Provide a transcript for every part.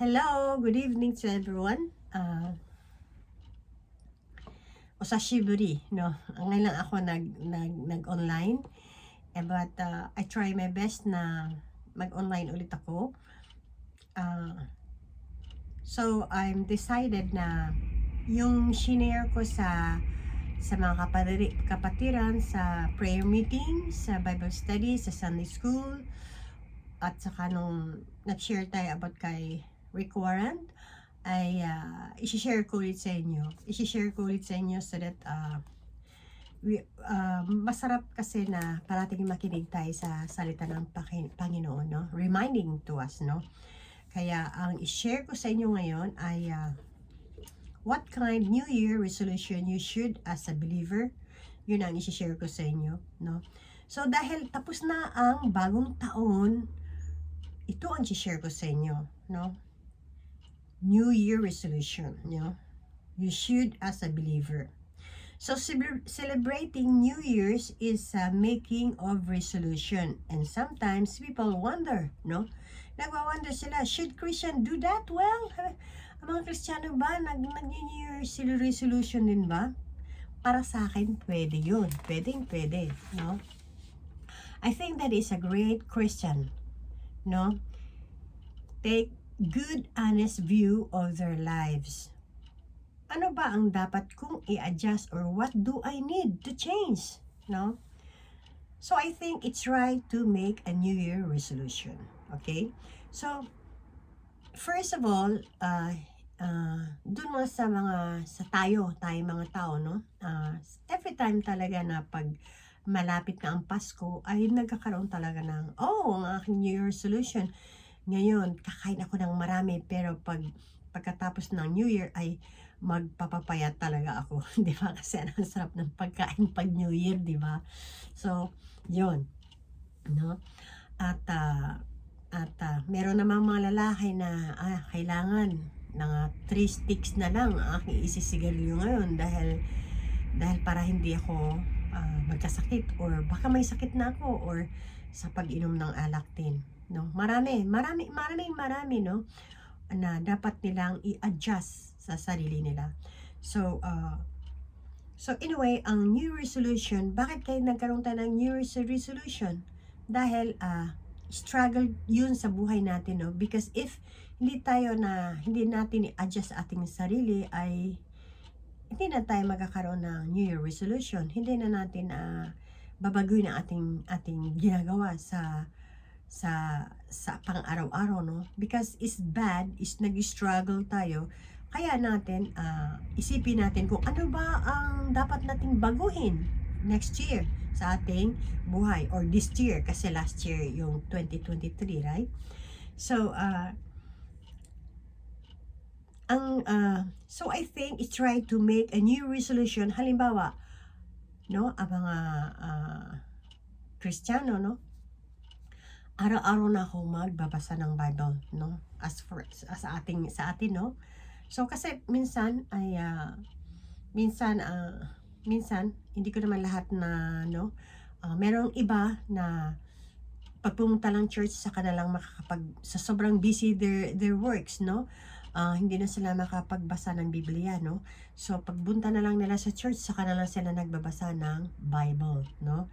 Hello, good evening to everyone. Osashiburi, no? Ngayon lang ako nag-online. But I try my best na mag-online ulit ako. So I'm decided na yung shinare ko sa mga kapatiran, sa prayer meeting, sa Bible study, sa Sunday school, at saka nung nag-share tayo about kay Rick Warren, ay i-share ko ulit sa inyo. I-share ko ulit sa inyo so that masarap kasi na parating makinig tayo sa salita ng Panginoon, no? Reminding to us, no? Kaya ang i-share ko sa inyo ngayon ay what kind New Year resolution you should as a believer. Yun ang i-share ko sa inyo, no? So dahil tapos na ang bagong taon, ito ang i-share ko sa inyo, no? New Year resolution, you should as a believer. So celebrating New Year's is making of resolution, and sometimes people wonder, no? Nagwa-wonder sila, should Christian do that? Well, ang mga Kristiyano ba nag-New Year's resolution din ba? Para sa akin, pwede yun. Pwede, no? I think that is a great Christian, no? Take good, honest view of their lives. Ano ba ang dapat kong i-adjust or what do I need to change? No? So I think it's right to make a New Year resolution. Okay? So, first of all, dun mga sa tayo mga tao, no? Every time talaga na pag malapit na ang Pasko, ay nagkakaroon talaga ng, ang aking New Year resolution. Ngayon, kakain ako ng marami, pero pagkatapos ng New Year ay magpapapayat talaga ako. Di ba? Kasi ang sarap ng pagkain pag New Year, di ba? So, yun. No? At meron namang mga lalaki na kailangan ng 3 sticks na lang ang aking isisigarilyo ngayon dahil para hindi ako magkasakit or baka may sakit na ako or sa pag-inom ng alak din, no? Marami, no? Na dapat nilang i-adjust sa sarili nila. So anyway, ang New Resolution, bakit kayo nagkaroon tayo ng New Resolution? Dahil struggle yun sa buhay natin, no? Because if hindi natin i-adjust sa ating sarili, ay hindi na tayo magkakaroon ng New Year resolution. Hindi na natin babaguhin ang ating ginagawa sa pang-araw-araw, no? Because it's bad, is nag-struggle tayo. Kaya natin, isipin natin kung ano ba ang dapat nating baguhin next year sa ating buhay or this year, kasi last year yung 2023, right? So, so I think it's right to make a new resolution. Halimbawa, no, ang mga Kristiyano, no, araw-araw na ako magbabasa ng Bible, no, sa atin, no. So kasi minsan ay minsan hindi ko naman lahat na, no, merong iba na pag pumunta lang church sa kanilang sa sobrang busy their works, no, hindi na sila makapagbasa ng Biblia, no. So pagbunta na lang nila sa church, saka na lang sila nagbabasa ng Bible, no.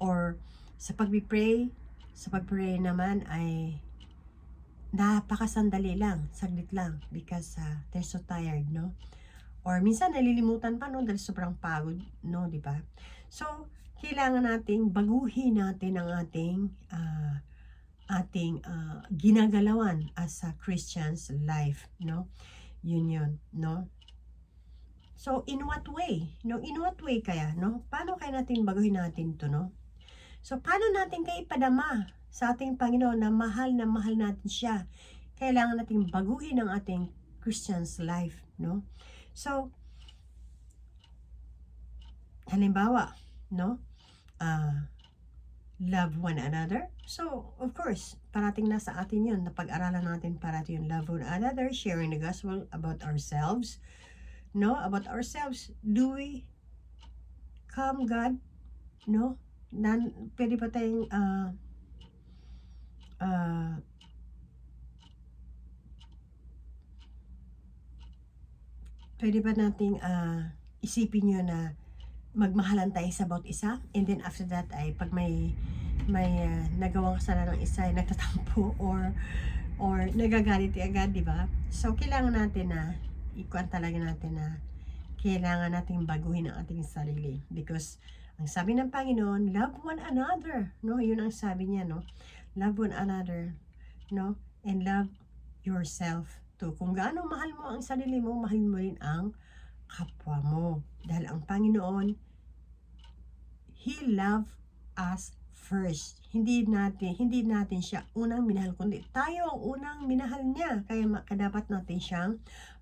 Or sa pagpipray naman ay napakasandali lang, saglit lang, because they're so tired, no. Or minsan nalilimutan pa, no, dahil sobrang pagod, no, di ba? So kailangan nating baguhin natin ang ating ginagalawan as a Christian's life, no? Yun, no? So, in what way? No, in what way kaya, no? Paano kaya natin baguhin natin to, no? So, paano natin kaya ipadama sa ating Panginoon na mahal natin siya? Kailangan natin baguhin ang ating Christian's life, no? So, halimbawa, no? Love one another. So, of course, parating na sa atin yun. Napag-aralan natin parating yung love one another, sharing the gospel about ourselves. No? About ourselves. Do we come God? No? Pwede pa tayong pwede ba nating isipin nyo na magmahalan tayo sa bawat isa, and then after that ay pag may nagawang kasalanan ng isa ay nagtatampo or nagagalit agad, di ba? So kailangan natin na ikuan talaga natin na kailangan nating baguhin ang ating sarili, because ang sabi ng Panginoon, love one another, no? Yun ang sabi niya, no? Love one another, no? And love yourself too. Kung gaano mahal mo ang sarili mo, mahal mo rin ang kapwa mo. Dahil ang Panginoon, He loved us first. Hindi natin siya unang minahal, kundi tayo ang unang minahal niya. Kaya dapat natin siyang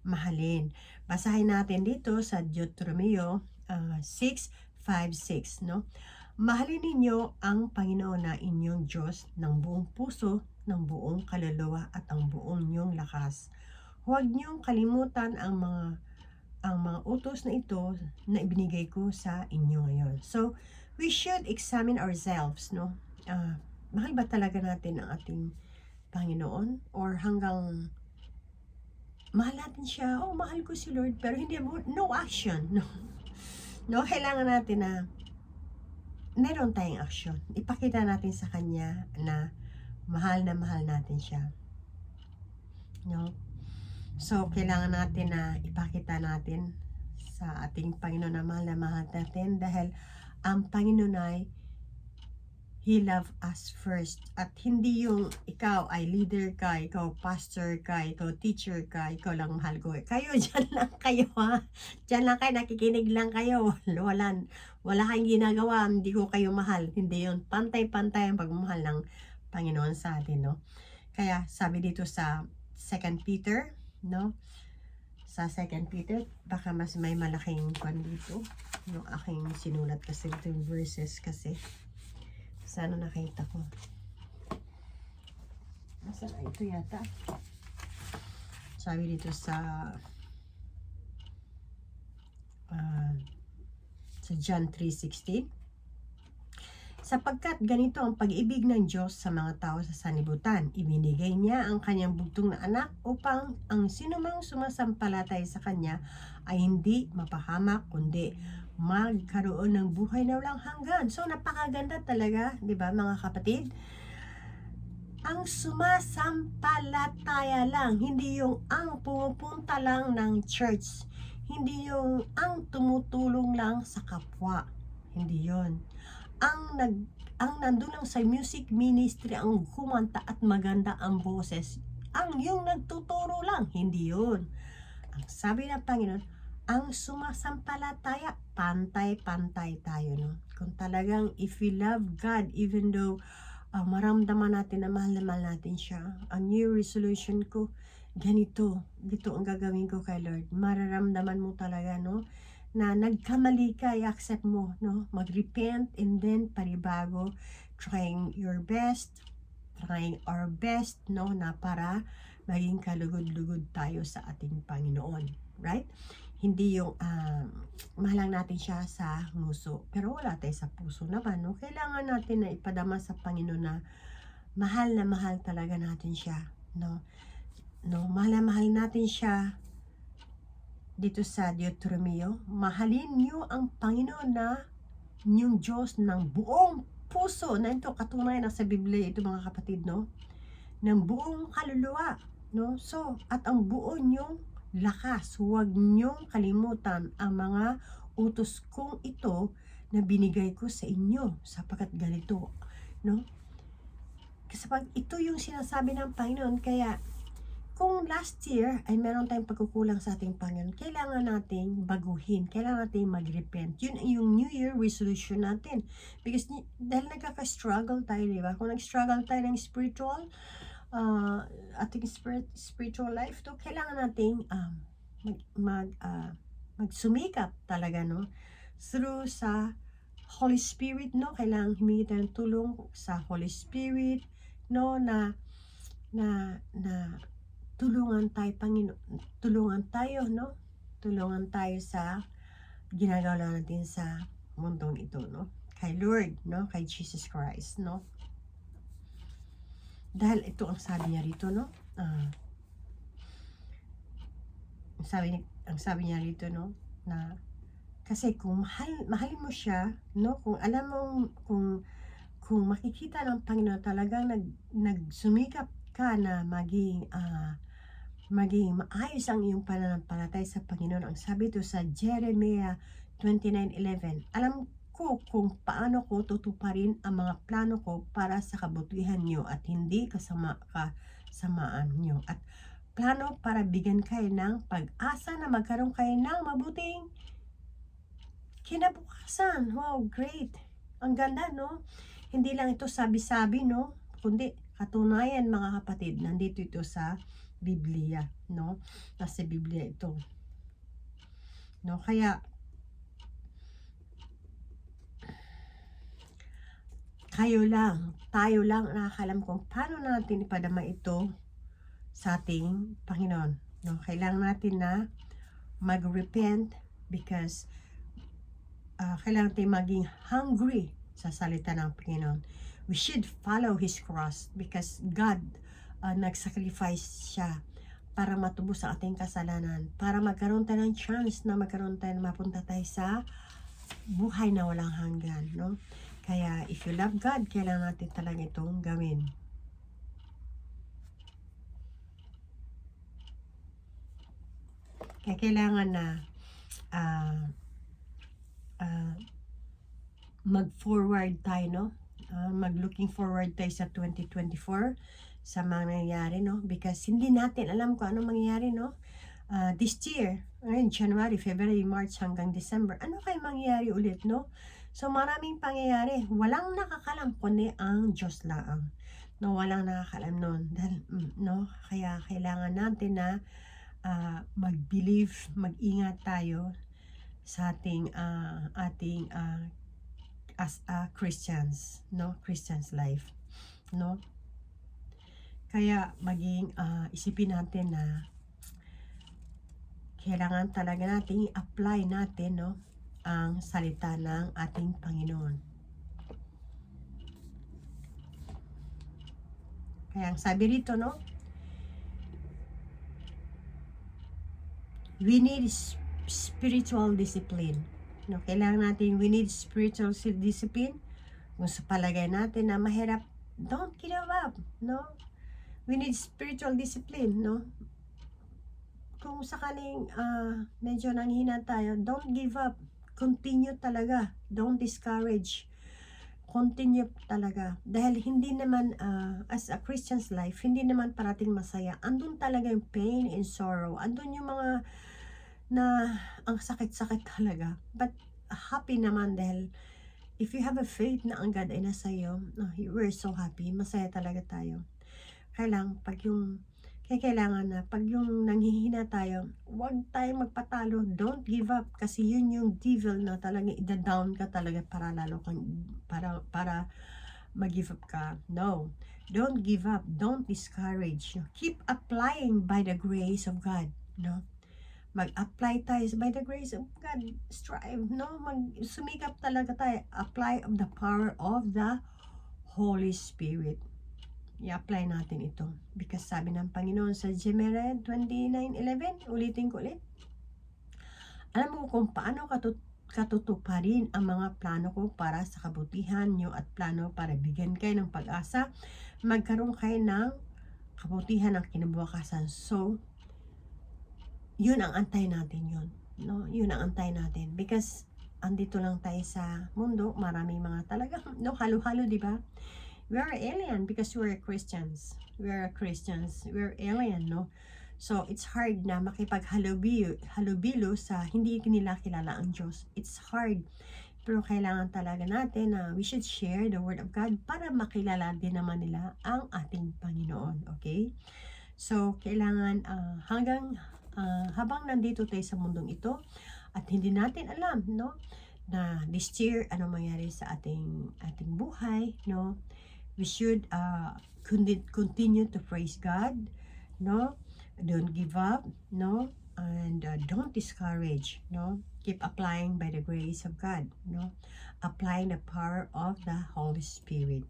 mahalin. Basahin natin dito sa Deuteronomio 6:5-6, no? Mahalin ninyo ang Panginoon na inyong Diyos ng buong puso, ng buong kaluluwa at ang buong inyong lakas. Huwag niyong kalimutan ang mga utos na ito na ibinigay ko sa inyo ngayon. So, we should examine ourselves, no? Mahal ba talaga natin ang ating Panginoon? Or hanggang mahal natin siya, oh, mahal ko si Lord, pero hindi mo, no action, no? No, kailangan natin na meron tayong action. Ipakita natin sa Kanya na mahal natin siya. No? So, kailangan natin na ipakita natin sa ating Panginoon na mahal natin, dahil ang Panginoon ay He loved us first. At hindi yung ikaw ay leader ka, ikaw pastor ka, ikaw teacher ka, ikaw lang mahal ko. Kayo, dyan lang kayo, ha? Dyan lang kayo, nakikinig lang kayo. Wala kayong ginagawa, hindi ko kayo mahal. Hindi yun. Pantay-pantay ang pagmamahal ng Panginoon sa atin, no? Kaya sabi dito sa 2 Peter, no? Sa 2 Peter, baka mas may malaking kwan dito. Yung aking sinulat kasi ito yung verses kasi. Sana nakita ko. Nasaan? Ito yata. Sabi dito sa John 3:16. Sapagkat ganito ang pag-ibig ng Diyos sa mga tao sa sanlibutan. Ibinigay niya ang kanyang bugtong na anak upang ang sinumang sumasampalatay sa kanya ay hindi mapahamak, kundi magkaroon ng buhay na walang hanggan. So napakaganda talaga, 'di ba mga kapatid? Ang sumasampalataya lang, hindi yung ang pumupunta lang ng church, hindi yung ang tumutulong lang sa kapwa, hindi yon. Ang nandun lang sa music ministry, ang kumanta at maganda ang boses, ang yung nagtuturo lang, hindi yon. Ang sabi ng Panginoon, ang sumasampalataya, pantay-pantay tayo, no? Kung talagang if we love God, even though maramdaman natin na mahal natin siya, ang new resolution ko, ganito ang gagawin ko kay Lord. Mararamdaman mo talaga, no? Na nagkamali ka, i-accept mo, no? Mag-repent and then panibago, trying your best, trying our best, no? Na para maging kalugod-lugod tayo sa ating Panginoon, right? Hindi yung mahalang natin siya sa nguso, pero wala tayo sa puso naman, no? Kailangan natin na ipadama sa Panginoon na mahal talaga natin siya, no? Mahal na mahal natin siya. Dito sa Deuteronomio, mahalin niyo ang Panginoon na inyong Diyos ng buong puso. Na ito, katunayan na sa Biblia ito mga kapatid, no? Ng buong kaluluwa, no? So, at ang buo niyong lakas. Huwag niyong kalimutan ang mga utos kong ito na binigay ko sa inyo, sapagkat ganito, no? Kasi pag ito yung sinasabi ng Panginoon, kaya kung last year ay meron tayong pagkukulang sa ating Panginoon, kailangan nating baguhin, kailangan nating mag-repent. Yun ay yung New Year resolution natin. Because dahil nagkaka-struggle tayo, di ba? Kung nag-struggle tayo ng spiritual, ating spiritual life, to kailangan nating magsumikap talaga, no? Through sa Holy Spirit, no? Kailangan humingi tayo ng tulong sa Holy Spirit, no? Na tulungan tayo, Panginoon, tulungan tayo, no? Tulungan tayo sa ginagawa natin sa mundong ito, no? Kay Lord, no? Kay Jesus Christ, no? Dahil ito ang sabi niya rito, no? Sabi ni ang sabi niya rito, no, na kasi kung mahalin mo siya, no, kung alam mo, kung makikita ng Panginoon talagang nagsumikap ka na maging maayos ang iyong pananampalataya sa Panginoon. Ang sabi to sa Jeremiah 29:11, alam ko kung paano ko tutuparin ang mga plano ko para sa kabutihan niyo at hindi kasamaan niyo, at plano para bigyan kayo ng pag-asa na magkaroon kayo ng mabuting kinabukasan. Wow, great! Ang ganda, no? Hindi lang ito sabi-sabi, no? Kundi katunayan, mga kapatid, nandito ito sa Biblia, no? Nasa Biblia ito, no? Kaya tayo lang nakakalam kung paano natin ipadama ito sa ating Panginoon, no? Kailangan natin na mag-repent because kailangan natin maging hungry sa salita ng Panginoon. We should follow His cross because God nag-sacrifice siya para matubos sa ating kasalanan, para magkaroon tayo ng chance na mapunta tayo sa buhay na walang hanggan, no? Kaya if you love God, kailangan natin talaga itong gawin. Kaya kailangan na mag-forward tayo, no? Mag-looking forward tayo sa 2024 sa mga nangyayari, no? Because hindi natin alam kung ano mangyayari, no? This year, January, February, March hanggang December, ano kayo mangyayari ulit, no? So maraming pangyayari, walang nakakalam kundi ang Diyos lang, no? Walang nakakalam nun, no? Kaya kailangan natin na mag-believe, mag-ingat tayo sa ating as Christians, no? Christians life, no? Kaya maging isipin natin na kailangan talaga natin i-apply natin, no, ang salita ng ating Panginoon. Kaya ang sabi rito, no, we need spiritual discipline, no? Kailangan natin, we need spiritual discipline. Kung sa palagay natin na mahirap, don't give up, no? We need spiritual discipline, no? Kung sakaling medyo nanghina tayo, don't give up. Continue talaga. Don't discourage. Continue talaga. Dahil hindi naman, as a Christian's life, hindi naman parating masaya. Andun talaga yung pain and sorrow. Andun yung mga na ang sakit-sakit talaga. But happy naman dahil if you have a faith na ang God ay nasa iyo, we're so happy. Masaya talaga tayo. Kailangan na pag yung nanghihina tayo, huwag tayong magpatalo, don't give up, kasi yun yung devil na talaga ida-down ka talaga para lalo kang para mag-give up ka. No, don't give up, don't discourage. Keep applying by the grace of God, no? Mag-apply tayo by the grace of God. Strive, no? Sumikap talaga tayo. Apply of the power of the Holy Spirit. I-apply natin ito. Because sabi ng Panginoon sa Jeremiah 29:11, ulitin ko ulit. Alam mo kung paano katutuparin ang mga plano ko para sa kabutihan nyo at plano para bigyan kayo ng pag-asa, magkaroon kayo ng kabutihan ng kinabukasan. So, yun ang antay natin yun. No? Yun ang antay natin. Because, andito lang tayo sa mundo, maraming mga talaga, no, halo-halo, di ba? We are alien because we're Christians. We're Christians. We're alien, no? So, it's hard na makipaghalubilo sa hindi nila kilala ang Diyos. It's hard. Pero kailangan talaga natin na we should share the Word of God para makilala din naman nila ang ating Panginoon. Okay? So, kailangan habang nandito tayo sa mundong ito at hindi natin alam, no? Na this year, ano mangyari sa ating buhay, no? We should continue to praise God, no? Don't give up, no? And don't discourage, no? Keep applying by the grace of God, no? Applying the power of the Holy Spirit.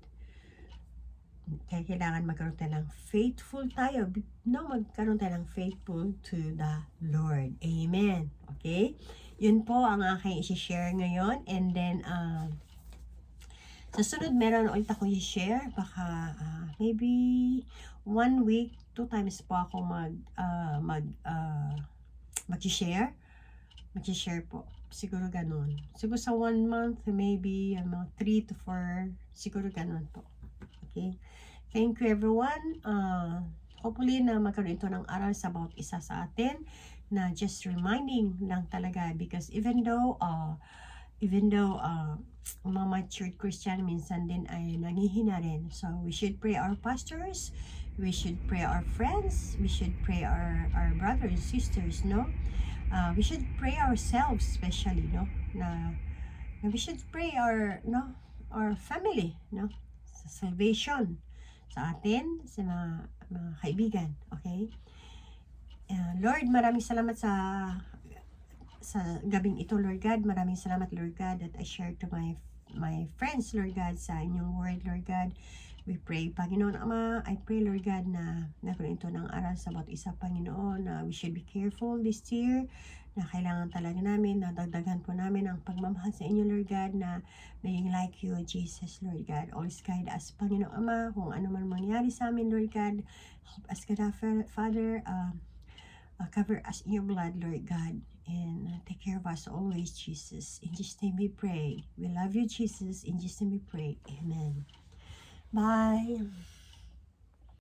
Kaya kailangan magkaroon tayo ng faithful tayo. No, magkaroon tayo ng faithful to the Lord. Amen. Okay? Yun po ang aking isi-share ngayon. And then, sa sunod, meron ulit ako i-share. Baka, maybe 1 week, 2 times po ako mag-share. Mag-share po. Siguro ganun. Siguro sa 1 month, maybe mga 3 to 4. Siguro ganun po. Okay? Thank you everyone. Hopefully na magkaroon ito ng aral sa bawat isa sa atin na just reminding lang talaga because even though mga matured Christian minsan din ay nanghihina rin. So we should pray our pastors, we should pray our friends, we should pray our brothers and sisters, no? We should pray ourselves especially, no? Na we should pray our family, no? Sa salvation sa atin, sa mga kaibigan, okay? Lord, maraming salamat sa gabing ito, Lord God. Maraming salamat, Lord God, that I share to my friends, Lord God, sa inyong word, Lord God. We pray, Panginoon Ama, I pray, Lord God, na nagkaroon ito ng aral sa bawat isa, Panginoon, na we should be careful this year, na kailangan talaga namin, na dagdagan po namin ang pagmamahal sa inyo, Lord God, na being like you, Jesus, Lord God. Always guide us, Panginoon Ama, kung ano man mangyari sa amin, Lord God. Help us, God, Father, cover us in your blood, Lord God, and take care of us always, Jesus. In Jesus' name we pray. We love you, Jesus. In Jesus' name we pray. Amen. Bye.